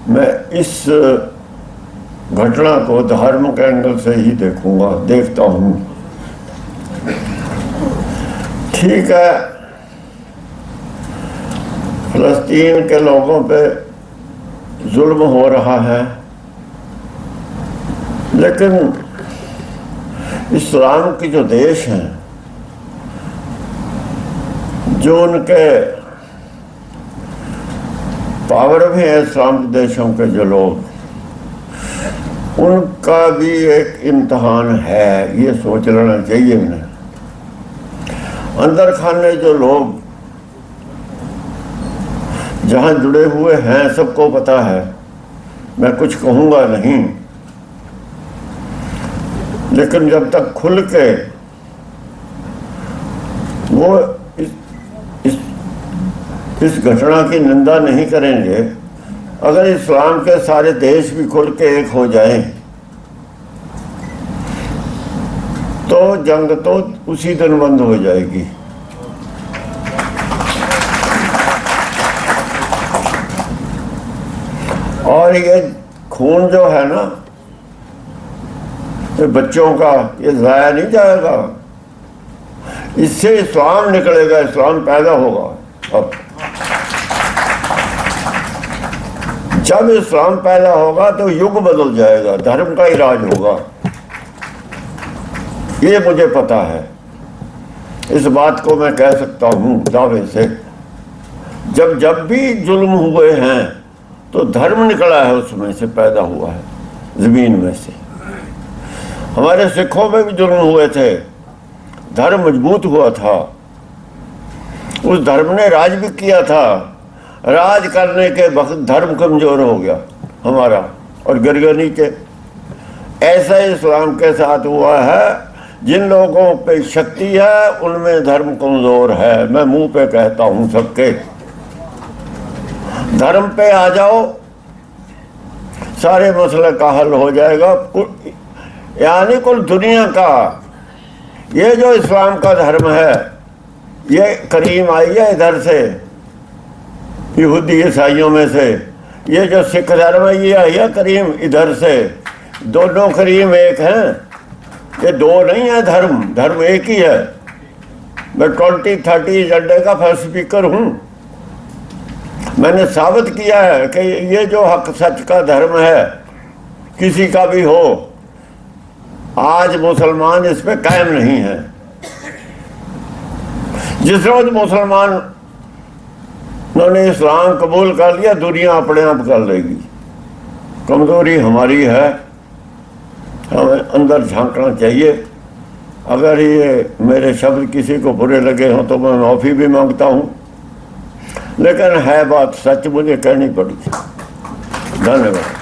میں اس گھٹنا کو دھارم کے اینگل سے ہی دیکھتا ہوں. ٹھیک ہے، فلسطین کے لوگوں پہ ظلم ہو رہا ہے، لیکن اسلام کی جو دیش ہیں، جو ان کے پاور بھی ہے اسلام کے دیشوں کے جو لوگ، ان کا بھی ایک امتحان ہے. یہ سوچ لینا چاہیے انہیں. اندر خانے جو لوگ جہاں جڑے ہوئے ہیں سب کو پتہ ہے، میں کچھ کہوں گا نہیں، لیکن جب تک کھل کے وہ اس گھٹنا کی نندا نہیں کریں گے، اگر اسلام کے سارے دیش بھی کھل کے ایک ہو جائیں تو جنگ تو اسی دن بند ہو جائے گی. اور یہ خون جو ہے نا، یہ بچوں کا، یہ ضائع نہیں جائے گا. اس سے اسلام نکلے گا، اسلام پیدا ہوگا. اب جب اسلام پیدا ہوگا تو یگ بدل جائے گا، دھرم کا ہی راج ہوگا. یہ مجھے پتا ہے، اس بات کو میں کہہ سکتا ہوں دعوے سے. جب بھی ظلم ہوئے ہیں تو دھرم نکلا ہے، اس میں سے پیدا ہوا ہے، زمین میں سے. ہمارے سکھوں میں بھی ظلم ہوئے تھے، دھرم مضبوط ہوا تھا، اس دھرم نے راج بھی کیا تھا. راج کرنے کے وقت دھرم کمزور ہو گیا ہمارا اور گر گیا نیچے. ایسا اسلام کے ساتھ ہوا ہے. جن لوگوں پہ شکتی ہے ان میں دھرم کمزور ہے. میں منہ پہ کہتا ہوں سب کے، دھرم پہ آ جاؤ، سارے مسئلے کا حل ہو جائے گا. یعنی کل دنیا کا یہ جو اسلام کا دھرم ہے، یہ کریم آئی ہے ادھر سے، یہودی عیسائیوں میں سے. یہ جو سکھ دھرم ہے، یہ آئی ہے کریم ادھر سے. دونوں کریم ایک ہیں، یہ دو نہیں ہے. دھرم ایک ہی ہے. میں 2030 ایجنڈے کا فرسٹ اسپیکر ہوں. میں نے ثابت کیا ہے کہ یہ جو حق سچ کا دھرم ہے، کسی کا بھی ہو، آج مسلمان اس پہ قائم نہیں ہے. جس روز مسلمان انہوں نے اسلام قبول کر لیا، دنیا اپنے آپ کر لے گی. کمزوری ہماری ہے، ہمیں اندر جھانکنا چاہیے. اگر یہ میرے شبد کسی کو برے لگے ہوں تو میں معافی بھی مانگتا ہوں، لیکن ہے بات سچ، مجھے کہنی پڑی. دھنیہ واد.